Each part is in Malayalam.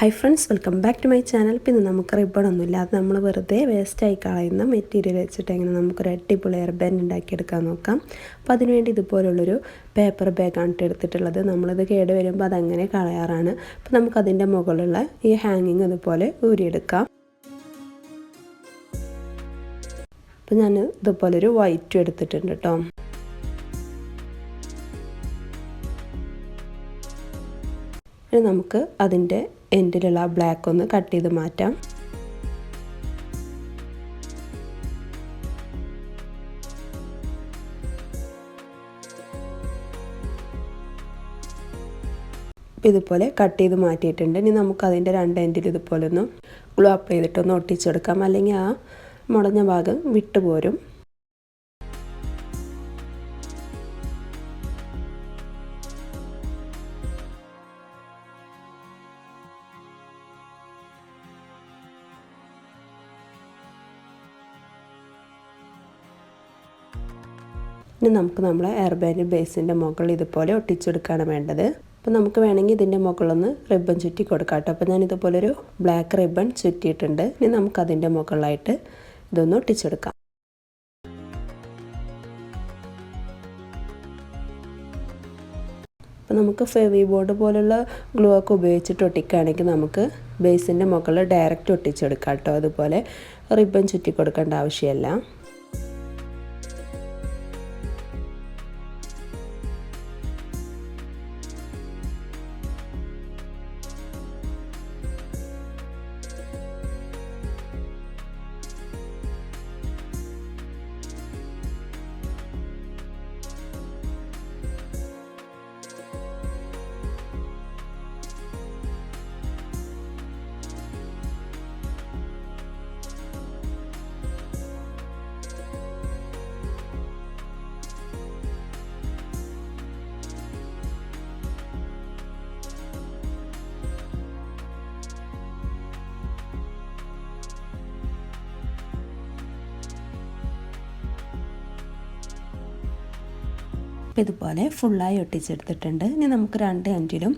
Hi friends, welcome back to my channel. പിന്നെ നമുക്ക് റിബൺ ഒന്നുമില്ലാതെ നമ്മൾ വെറുതെ വേസ്റ്റായി കളയുന്ന മെറ്റീരിയൽ വെച്ചിട്ട് എങ്ങനെ നമുക്കൊരു അടിപൊളി ഹെയർ ബാൻഡ് ഉണ്ടാക്കിയെടുക്കാൻ നോക്കാം. അപ്പോൾ അതിനുവേണ്ടി ഇതുപോലുള്ളൊരു പേപ്പർ ബാഗാണ് എടുത്തിട്ടുള്ളത്. നമ്മളിത് കേട് വരുമ്പോൾ അതങ്ങനെ കളയാറാണ്. അപ്പോൾ നമുക്കതിൻ്റെ മുകളിലുള്ള ഈ ഹാങ്ങിങ് ഇതുപോലെ ഊരിയെടുക്കാം. അപ്പോൾ ഞാൻ ഇതുപോലൊരു വൈറ്റും എടുത്തിട്ടുണ്ട് കേട്ടോ. ഇനി നമുക്ക് അതിൻ്റെ എൻഡിലുള്ള ബ്ലാക്ക് ഒന്ന് കട്ട് ചെയ്ത് മാറ്റാം. ഇതുപോലെ കട്ട് ചെയ്ത് മാറ്റിയിട്ടുണ്ട്. ഇനി നമുക്ക് അതിൻ്റെ രണ്ട് എൻഡിൽ ഇതുപോലെ ഒന്ന് ഗ്ലൂ അപ്ലൈ ചെയ്തിട്ടൊന്ന് ഒട്ടിച്ചെടുക്കാം, അല്ലെങ്കിൽ ആ മുടഞ്ഞ ഭാഗം വിട്ടുപോരും. ഇനി നമുക്ക് നമ്മളെ ഹെയർ ബാൻഡ് ബേസിൻ്റെ മുകളിൽ ഇതുപോലെ ഒട്ടിച്ചെടുക്കുകയാണ് വേണ്ടത്. അപ്പോൾ നമുക്ക് വേണമെങ്കിൽ ഇതിൻ്റെ മുകളിലൊന്ന് റിബൺ ചുറ്റി കൊടുക്കാം കേട്ടോ. അപ്പോൾ ഞാൻ ഇതുപോലൊരു ബ്ലാക്ക് റിബൺ ചുറ്റിയിട്ടുണ്ട്. ഇനി നമുക്കതിൻ്റെ മുകളിലായിട്ട് ഇതൊന്ന് ഒട്ടിച്ചെടുക്കാം. അപ്പോൾ നമുക്ക് ഫെവി ബോർഡ് പോലുള്ള ഗ്ലൂ ഒക്കെ ഉപയോഗിച്ചിട്ട് ഒട്ടിക്കുകയാണെങ്കിൽ നമുക്ക് ബേസിൻ്റെ മുകളിൽ ഡയറക്റ്റ് ഒട്ടിച്ചെടുക്കാം കേട്ടോ. അതുപോലെ റിബൺ ചുറ്റി കൊടുക്കേണ്ട ആവശ്യമില്ല. അപ്പോൾ ഇതുപോലെ ഫുള്ളായി ഒട്ടിച്ചെടുത്തിട്ടുണ്ട്. ഇനി നമുക്ക് രണ്ട് എൻഡിലും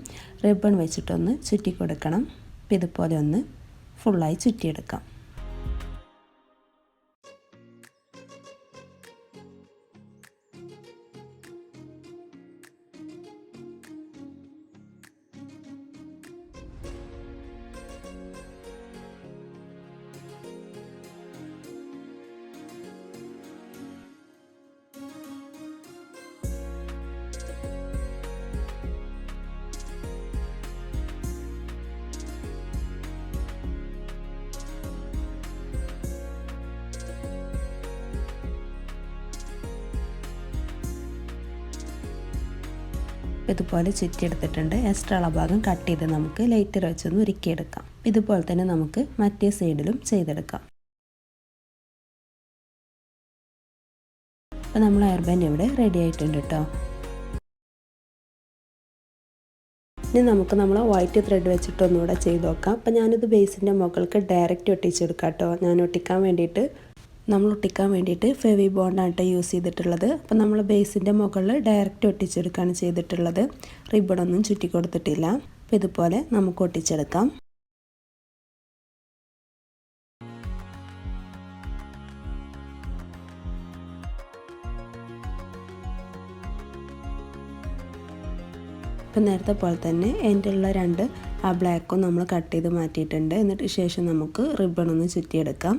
റിബൺ വെച്ചിട്ടൊന്ന് ചുറ്റി കൊടുക്കണം. അപ്പോൾ ഇതുപോലെ ഒന്ന് ഫുള്ളായി ചുറ്റിയെടുക്കാം. ഇതുപോലെ ചുറ്റിയെടുത്തിട്ടുണ്ട്. എക്സ്ട്രാ ഉള്ള ഭാഗം കട്ട് ചെയ്ത് നമുക്ക് ലൈറ്റർ വെച്ചൊന്ന് ഉരുക്കിയെടുക്കാം. ഇതുപോലെ തന്നെ നമുക്ക് മറ്റേ സൈഡിലും ചെയ്തെടുക്കാം. അപ്പോൾ നമ്മൾ ഹെയർ ബാൻഡ് ഇവിടെ റെഡി ആയിട്ടുണ്ട് കേട്ടോ. ഇനി നമുക്ക് നമ്മൾ വൈറ്റ് ത്രെഡ് വെച്ചിട്ട് ഒന്നുകൂടെ ചെയ്ത് നോക്കാം. അപ്പോൾ ഞാനിത് ബേസിൻ്റെ മുകൾക്ക് ഡയറക്റ്റ് ഒട്ടിച്ചെടുക്കാം കേട്ടോ. നമ്മൾ ഒട്ടിക്കാൻ വേണ്ടിയിട്ട് ഫെവി ബോണ്ടാണ് കേട്ടോ യൂസ് ചെയ്തിട്ടുള്ളത്. അപ്പോൾ നമ്മൾ ബേസിൻ്റെ മുകളിൽ ഡയറക്റ്റ് ഒട്ടിച്ചെടുക്കുകയാണ് ചെയ്തിട്ടുള്ളത്. റിബണൊന്നും ചുറ്റി കൊടുത്തിട്ടില്ല. അപ്പോൾ ഇതുപോലെ നമുക്ക് ഒട്ടിച്ചെടുക്കാം. ഇപ്പം നേരത്തെ പോലെ തന്നെ എൻ്റെയുള്ള രണ്ട് ആ ബ്ലാക്കും നമ്മൾ കട്ട് ചെയ്ത് മാറ്റിയിട്ടുണ്ട്. എന്നിട്ട് ശേഷം നമുക്ക് റിബണൊന്ന് ചുറ്റിയെടുക്കാം.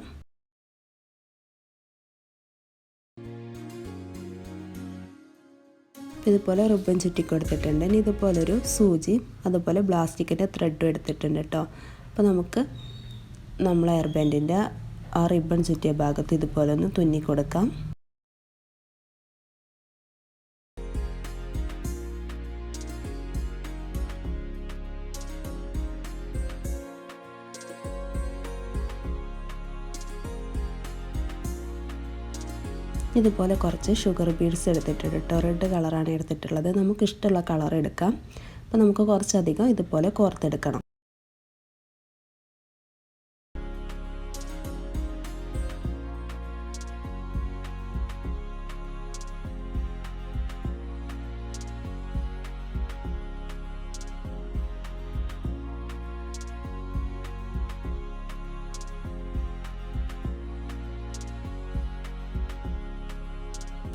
ഇതുപോലെ റിബൺ ചുറ്റി കൊടുത്തിട്ടുണ്ട്. ഇനി ഇതുപോലൊരു സൂചി അതുപോലെ പ്ലാസ്റ്റിക്കിൻ്റെ ത്രെഡും എടുത്തിട്ടുണ്ട് കേട്ടോ. അപ്പോൾ നമുക്ക് നമ്മളെ ഹെയർ ബാൻഡിൻ്റെ ആ റിബൺ ചുറ്റിയ ഭാഗത്ത് ഇതുപോലെ ഒന്ന് തുന്നി കൊടുക്കാം. ഇതുപോലെ കുറച്ച് ഷുഗർ ബീഡ്സ് എടുത്തിട്ടുണ്ട് കേട്ടോ. റെഡ് കളറാണ് എടുത്തിട്ടുള്ളത്. നമുക്ക് ഇഷ്ടമുള്ള കളർ എടുക്കാം. അപ്പോൾ നമുക്ക് കുറച്ചധികം ഇതുപോലെ കോർത്തെടുക്കണം.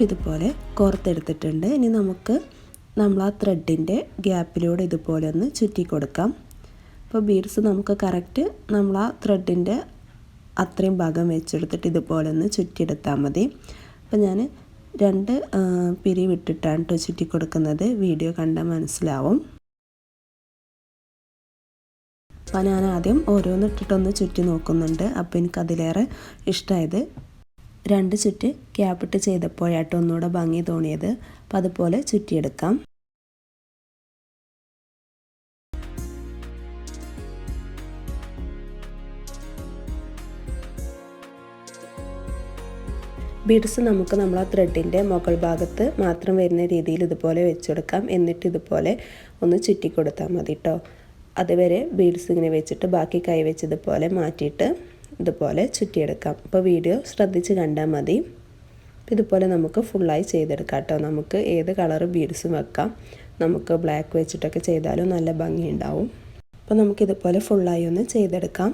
ഇതുപോലെ കോർത്തെടുത്തിട്ടുണ്ട്. ഇനി നമുക്ക് നമ്മൾ ആ ത്രെഡിൻ്റെ ഗ്യാപ്പിലൂടെ ഇതുപോലെ ഒന്ന് ചുറ്റി കൊടുക്കാം. അപ്പോൾ ബീഡ്സ് നമുക്ക് കറക്റ്റ് നമ്മൾ ആ ത്രെഡിൻ്റെ അത്രയും ഭാഗം വെച്ചെടുത്തിട്ട് ഇതുപോലെ ഒന്ന് ചുറ്റിയെടുത്താൽ മതി. അപ്പോൾ ഞാൻ 2 പിരി വിട്ടിട്ടാണ് കേട്ടോ ചുറ്റി കൊടുക്കുന്നത്. വീഡിയോ കണ്ടാൽ മനസ്സിലാവും. അപ്പോൾ ഞാൻ ആദ്യം ഓരോന്നിട്ടിട്ടൊന്ന് ചുറ്റി നോക്കുന്നുണ്ട്. അപ്പോൾ എനിക്കതിലേറെ ഇഷ്ടമായത് 2 ചുറ്റ് ക്യാപ്പിട്ട് ചെയ്തപ്പോഴായിട്ട് ഒന്നുകൂടെ ഭംഗി തോന്നിയത്. അപ്പോൾ അതുപോലെ ചുറ്റിയെടുക്കാം. ബീഡ്സ് നമുക്ക് നമ്മളെ ത്രെഡിൻ്റെ മുകൾ ഭാഗത്ത് മാത്രം വരുന്ന രീതിയിൽ ഇതുപോലെ വെച്ചെടുക്കാം. എന്നിട്ട് ഇതുപോലെ ഒന്ന് ചുറ്റി കൊടുത്താൽ മതി കേട്ടോ. അതുവരെ ബീഡ്സ് ഇങ്ങനെ വെച്ചിട്ട് ബാക്കി കൈ വെച്ച് ഇതുപോലെ മാറ്റിയിട്ട് ഇതുപോലെ ചുറ്റിയെടുക്കാം. അപ്പോൾ വീഡിയോ ശ്രദ്ധിച്ച് കണ്ടാൽ മതി. ഇതുപോലെ നമുക്ക് ഫുള്ളായി ചെയ്തെടുക്കാം കേട്ടോ. നമുക്ക് ഏത് കളർ ബീഡ്സും വെക്കാം. നമുക്ക് ബ്ലാക്ക് വെച്ചിട്ടൊക്കെ ചെയ്താലും നല്ല ഭംഗിയുണ്ടാവും. അപ്പോൾ നമുക്കിതുപോലെ ഫുള്ളായി ഒന്ന് ചെയ്തെടുക്കാം.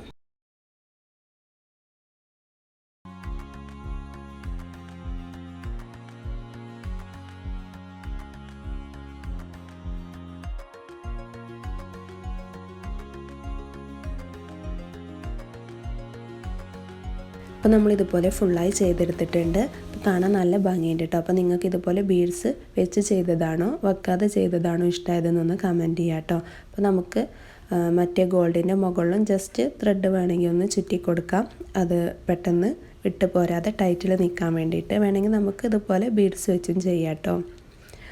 അപ്പോൾ നമ്മളിതുപോലെ ഫുള്ളായി ചെയ്തെടുത്തിട്ടുണ്ട്. കാണാൻ നല്ല ഭംഗിയുണ്ട് കേട്ടോ. അപ്പോൾ നിങ്ങൾക്ക് ഇതുപോലെ ബീഡ്സ് വെച്ച് ചെയ്തതാണോ വെക്കാതെ ചെയ്തതാണോ ഇഷ്ടമായതെന്നൊന്ന് കമൻറ്റ് ചെയ്യാം കേട്ടോ. അപ്പോൾ നമുക്ക് മറ്റേ ഗോൾഡിൻ്റെ മുകളിലും ജസ്റ്റ് ത്രെഡ് വേണമെങ്കിൽ ഒന്ന് ചുറ്റി കൊടുക്കാം. അത് പെട്ടെന്ന് വിട്ട് പോരാതെ ടൈറ്റിൽ നിൽക്കാൻ വേണ്ടിയിട്ട് വേണമെങ്കിൽ നമുക്ക് ഇതുപോലെ ബീഡ്സ് വെച്ചും ചെയ്യാം കേട്ടോ.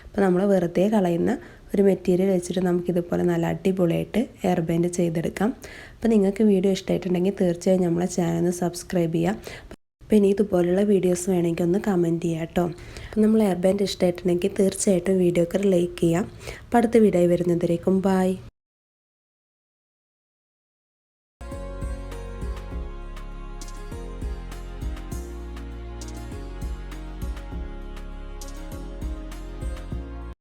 അപ്പോൾ നമ്മൾ വെറുതെ കളയുന്ന ഒരു മെറ്റീരിയൽ വെച്ചിട്ട് നമുക്കിതുപോലെ നല്ല അടിപൊളിയായിട്ട് ഹെയർ ബാൻഡ് ചെയ്തെടുക്കാം. അപ്പോൾ നിങ്ങൾക്ക് വീഡിയോ ഇഷ്ടമായിട്ടുണ്ടെങ്കിൽ തീർച്ചയായും നമ്മളെ ചാനൽ സബ്സ്ക്രൈബ് ചെയ്യാം. അപ്പോൾ ഇനി ഇതുപോലുള്ള വീഡിയോസ് വേണമെങ്കിൽ ഒന്ന് കമൻറ്റ് ചെയ്യാം കേട്ടോ. അപ്പോൾ നമ്മൾ ഹെയർ ബാൻഡ് ഇഷ്ടമായിട്ടുണ്ടെങ്കിൽ തീർച്ചയായിട്ടും വീഡിയോക്ക് ലൈക്ക് ചെയ്യാം. അപ്പോൾ അടുത്ത വീഡിയോ വരുന്നതിലേക്കും ബൈ.